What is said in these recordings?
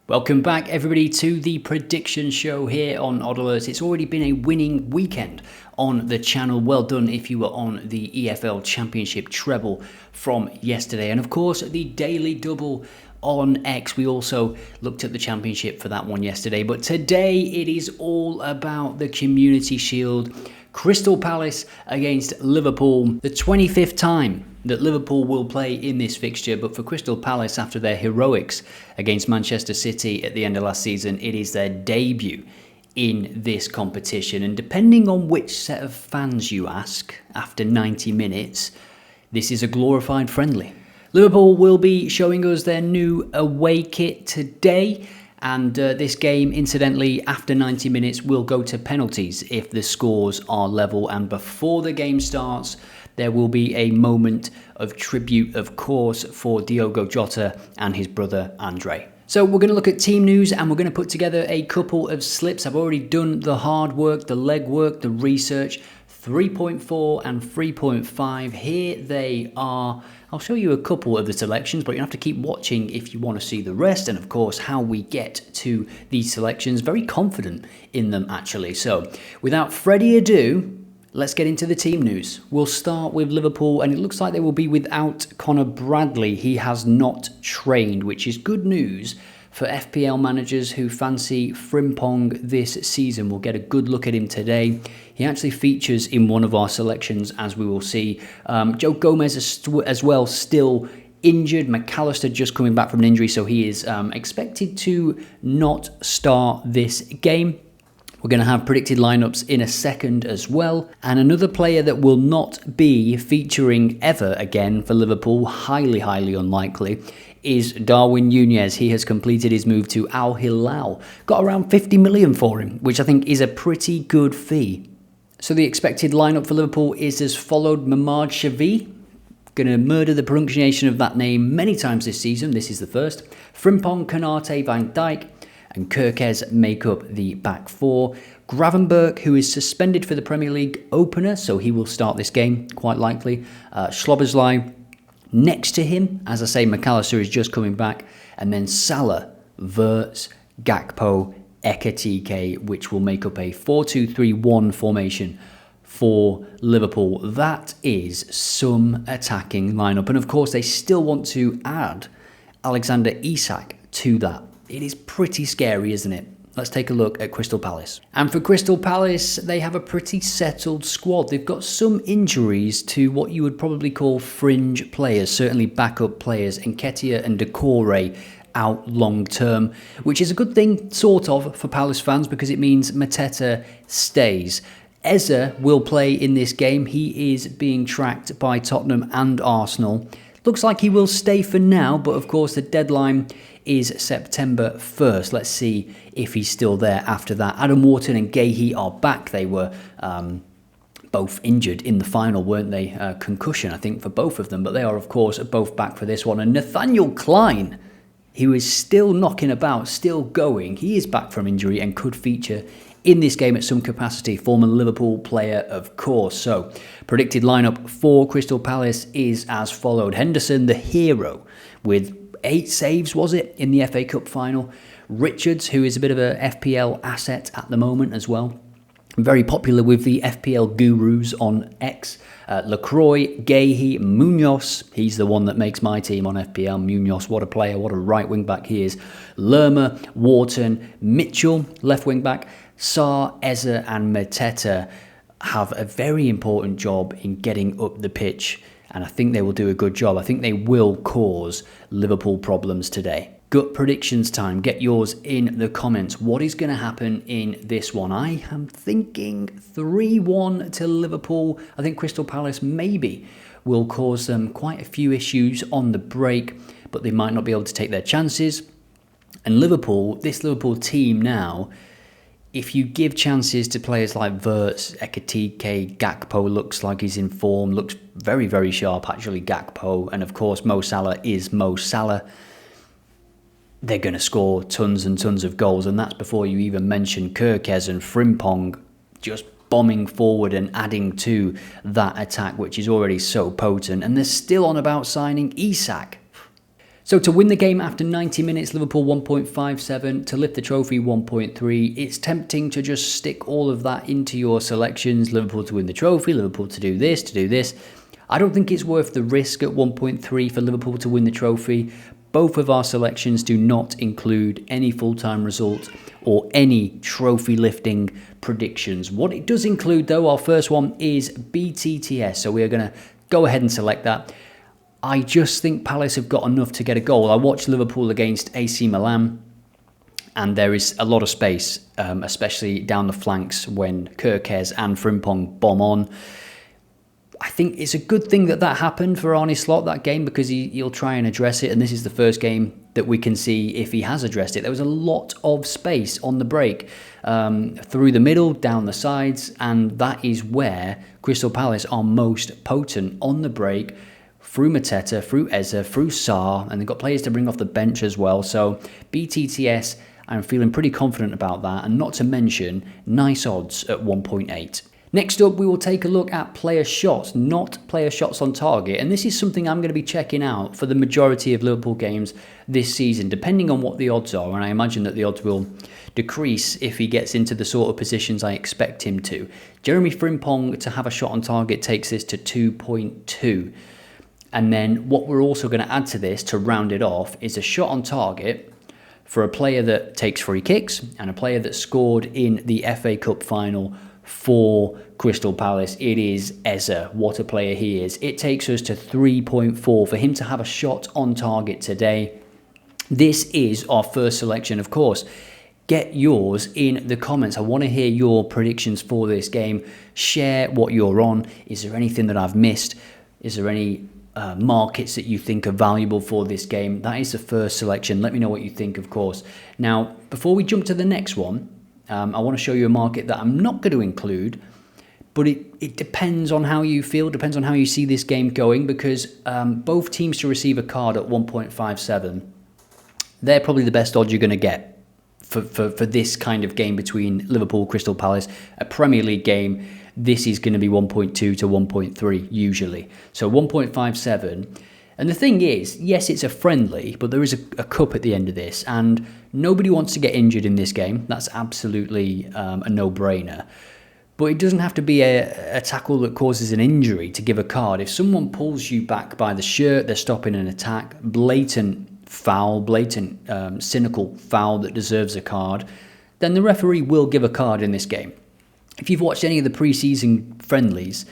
Welcome back, everybody, to the prediction show here on OddAlerts. It's already been a winning weekend on the channel. Well done if you were on the EFL Championship treble from yesterday. And of course, the daily double on X. We also looked at the championship for that one yesterday. But today, it is all about the Community Shield. Crystal Palace against Liverpool, the 25th time that Liverpool will play in this fixture, but for Crystal Palace, after their heroics against Manchester City at the end of last season, it is their debut in this competition. And depending on which set of fans you ask, after 90 minutes, this is a glorified friendly. Liverpool will be showing us their new away kit today. And this game, incidentally, after 90 minutes, will go to penalties if the scores are level. And before the game starts, there will be a moment of tribute, of course, for Diogo Jota and his brother Andre. So we're going to look at team news and we're going to put together a couple of slips. I've already done the hard work, the legwork, the research. 3.4 and 3.5. Here they are. I'll show you a couple of the selections, but you have to keep watching if you want to see the rest. And of course, how we get to these selections. Very confident in them, actually. So without further ado, let's get into the team news. We'll start with Liverpool, and it looks like they will be without Conor Bradley. He has not trained, which is good news for FPL managers who fancy Frimpong this season. We'll get a good look at him today. He actually features in one of our selections, as we will see. Joe Gomez as well, still injured. McAllister just coming back from an injury, so he is expected to not start this game. We're going to have predicted lineups in a second as well. And another player that will not be featuring ever again for Liverpool, highly unlikely, is Darwin Nunez. He has completed his move to Al Hilal. Got around 50 million for him, which I think is a pretty good fee. So the expected lineup for Liverpool is as followed. Mamad Shavi, going to murder the pronunciation of that name many times this season. This is the first. Frimpong, Konate, Van Dijk, and Kirkez make up the back four. Gravenberch, who is suspended for the Premier League opener, so he will start this game, quite likely. Szoboszlai next to him. As I say, McAllister is just coming back. And then Salah, Wirtz, Gakpo, Ekitike, which will make up a 4-2-3-1 formation for Liverpool. That is some attacking lineup. And of course, they still want to add Alexander Isak to that. It is pretty scary, isn't it? Let's take a look at Crystal Palace. And for Crystal Palace, they have a pretty settled squad. They've got some injuries to what you would probably call fringe players, certainly backup players. Nketiah and Decore out long term, which is a good thing, sort of, for Palace fans because it means Mateta stays. Eze will play in this game. He is being tracked by Tottenham and Arsenal. Looks like he will stay for now, but of course the deadline is September 1st. Let's see if he's still there after that. Adam Wharton and Gahey are back. They were both injured in the final, weren't they? Concussion, I think, for both of them. But they are, of course, both back for this one. And Nathaniel Klein, who is still knocking about, still going. He is back from injury and could feature in this game at some capacity. Former Liverpool player, of course. So, predicted lineup for Crystal Palace is as followed. Henderson, the hero, with 8 saves, was it, in the FA Cup final. Richards, who is a bit of a FPL asset at the moment as well. Very popular with the FPL gurus on X. Lacroix, Gahey, Munoz. He's the one that makes my team on FPL. Munoz, what a player, what a right wing back he is. Lerma, Wharton, Mitchell, left wing back. Sarr, Eze and Mateta have a very important job in getting up the pitch. And I think they will do a good job. I think they will cause Liverpool problems today. Gut predictions time. Get yours in the comments. What is going to happen in this one? I am thinking 3-1 to Liverpool. I think Crystal Palace maybe will cause them quite a few issues on the break, but they might not be able to take their chances. And Liverpool, this Liverpool team now, if you give chances to players like Wirtz, Ekitike, Gakpo looks like he's in form, looks very sharp actually, Gakpo, and of course Mo Salah is Mo Salah, they're going to score tons and tons of goals, and that's before you even mention Kirkez and Frimpong just bombing forward and adding to that attack, which is already so potent, and they're still on about signing Isak. So to win the game after 90 minutes, Liverpool 1.57. To lift the trophy, 1.3. It's tempting to just stick all of that into your selections. Liverpool to win the trophy, Liverpool to do this, to do this. I don't think it's worth the risk at 1.3 for Liverpool to win the trophy. Both of our selections do not include any full-time results or any trophy lifting predictions. What it does include, though, our first one is BTTS. So we are going to go ahead and select that. I just think Palace have got enough to get a goal. I watched Liverpool against AC Milan, and there is a lot of space, especially down the flanks when Kerkez and Frimpong bomb on. I think it's a good thing that happened for Arne Slot, that game, because he'll try and address it, and this is the first game that we can see if he has addressed it. There was a lot of space on the break, through the middle, down the sides, and that is where Crystal Palace are most potent on the break, through Mateta, through Eze, through Sarr, and they've got players to bring off the bench as well. So BTTS, I'm feeling pretty confident about that, and not to mention nice odds at 1.8. Next up, we will take a look at player shots, not player shots on target. And this is something I'm going to be checking out for the majority of Liverpool games this season, depending on what the odds are. And I imagine that the odds will decrease if he gets into the sort of positions I expect him to. Jeremy Frimpong to have a shot on target takes this to 2.2. And then what we're also going to add to this to round it off is a shot on target for a player that takes free kicks and a player that scored in the FA Cup final for Crystal Palace. It is Eze. What a player he is. It takes us to 3.4 for him to have a shot on target today. This is our first selection, of course. Get yours in the comments. I want to hear your predictions for this game. Share what you're on. Is there anything that I've missed? Is there any markets that you think are valuable for this game? That is the first selection. Let me know what you think, of course. Now, before we jump to the next one, I want to show you a market that I'm not going to include, but it depends on how you feel, depends on how you see this game going, because both teams to receive a card at 1.57, they're probably the best odds you're going to get for this kind of game between Liverpool, Crystal Palace, a Premier League game. This is going to be 1.2 to 1.3 usually. So 1.57. And the thing is, yes, it's a friendly, but there is a cup at the end of this, and nobody wants to get injured in this game. That's absolutely a no-brainer. But it doesn't have to be a tackle that causes an injury to give a card. If someone pulls you back by the shirt, they're stopping an attack, blatant foul, blatant cynical foul that deserves a card, then the referee will give a card in this game. If you've watched any of the pre-season friendlies,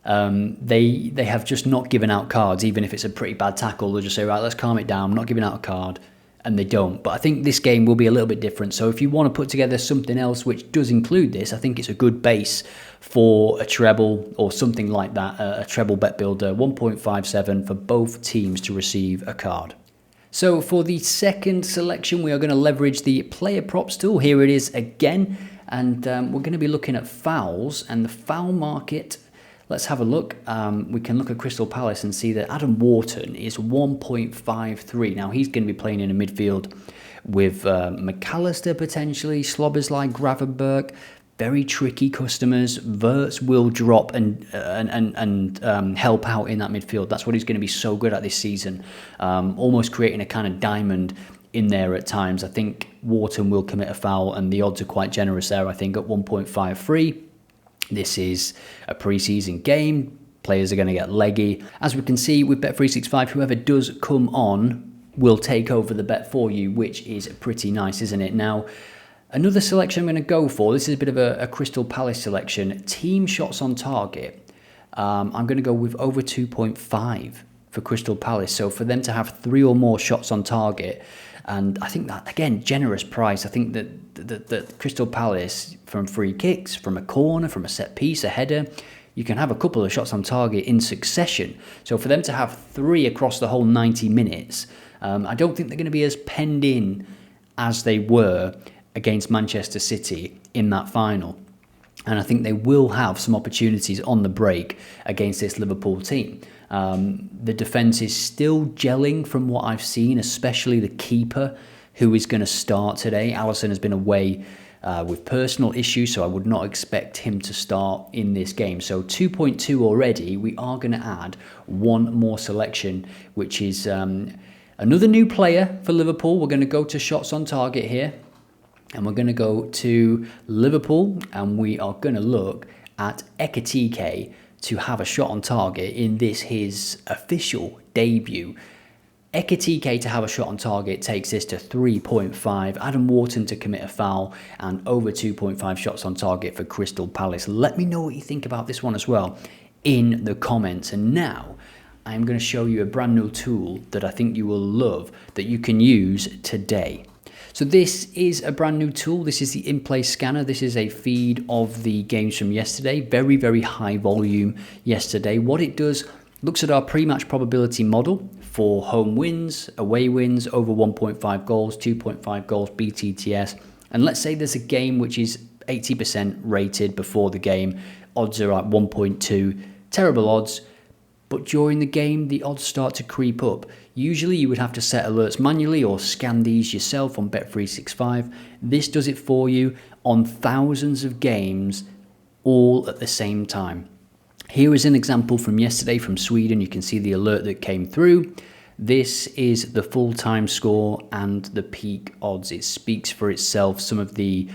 they have just not given out cards, even if it's a pretty bad tackle. They'll just say, right, let's calm it down, I'm not giving out a card, and they don't. But I think this game will be a little bit different. So if you want to put together something else which does include this, I think it's a good base for a treble or something like that, a treble bet builder, 1.57 for both teams to receive a card. So for the second selection, we are going to leverage the player props tool. Here it is again. And we're going to be looking at fouls and the foul market. Let's have a look. We can look at Crystal Palace and see that Adam Wharton is 1.53. Now, he's going to be playing in a midfield with McAllister potentially, Slobberslide, Gravenberg. Very tricky customers. Wirtz will drop and help out in that midfield. That's what he's going to be so good at this season. Almost creating a kind of diamond in there at times. I think Wharton will commit a foul, and the odds are quite generous there, I think, at 1.53. This is a pre-season game. Players are going to get leggy. As we can see with Bet365, whoever does come on will take over the bet for you, which is pretty nice, isn't it? Now, another selection I'm going to go for, this is a bit of a Crystal Palace selection, team shots on target. I'm going to go with over 2.5 for Crystal Palace. So for them to have 3 or more shots on target, and I think that, again, generous price. I think that Crystal Palace, from free kicks, from a corner, from a set piece, a header, you can have a couple of shots on target in succession. So for them to have 3 across the whole 90 minutes, I don't think they're going to be as penned in as they were against Manchester City in that final. And I think they will have some opportunities on the break against this Liverpool team. The defence is still gelling from what I've seen, especially the keeper, who is going to start today. Alisson has been away with personal issues, so I would not expect him to start in this game. So 2.2 already. We are going to add one more selection, which is Another new player for Liverpool. We're going to go to shots on target here. And we're going to go to Liverpool. And we are going to look at Ekitike to have a shot on target in this, his official debut. Ekitike to have a shot on target takes this to 3.5. Adam Wharton to commit a foul, and over 2.5 shots on target for Crystal Palace. Let me know what you think about this one as well in the comments. And now I'm going to show you a brand new tool that I think you will love that you can use today. So this is a brand new tool. This is the in-play scanner. This is a feed of the games from yesterday. Very, very high volume yesterday. What it does, looks at our pre-match probability model for home wins, away wins, over 1.5 goals, 2.5 goals, BTTS. And let's say there's a game which is 80% rated before the game. Odds are at 1.2, terrible odds. But during the game, the odds start to creep up. Usually you would have to set alerts manually or scan these yourself on Bet365. This does it for you on thousands of games all at the same time. Here is an example from yesterday from Sweden. You can see the alert that came through. This is the full-time score and the peak odds. It speaks for itself. Some of the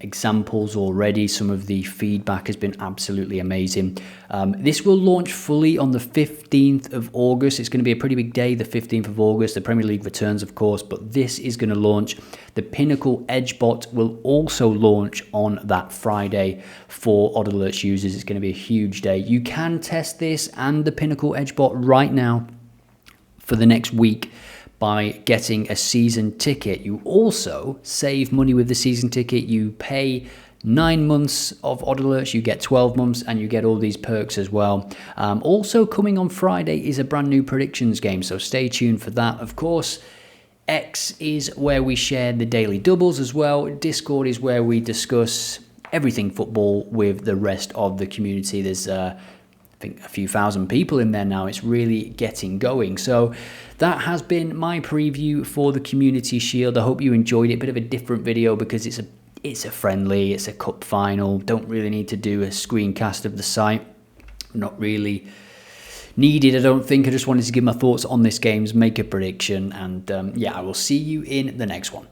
examples already, some of the feedback has been absolutely amazing. This will launch fully on the 15th of August. It's going to be a pretty big day, the 15th of August. The Premier League returns, of course, but this is going to launch. The Pinnacle Edge bot will also launch on that Friday for OddAlerts users. It's going to be a huge day. You can test this and the Pinnacle Edge bot right now for the next week by getting a season ticket. You also save money with the season ticket. You pay 9 months of OddAlerts, you get 12 months, and you get all these perks as well. Also coming on Friday is a brand new predictions game, so stay tuned for that. Of course, X is where we share the daily doubles as well. Discord is where we discuss everything football with the rest of the community. There's I think a few thousand people in there now. It's really getting going. So that has been my preview for the Community Shield. I hope you enjoyed it. Bit of a different video because it's a friendly, it's a cup final. Don't really need to do a screencast of the site. Not really needed, I don't think. I just wanted to give my thoughts on this game, make a prediction, and yeah, I will see you in the next one.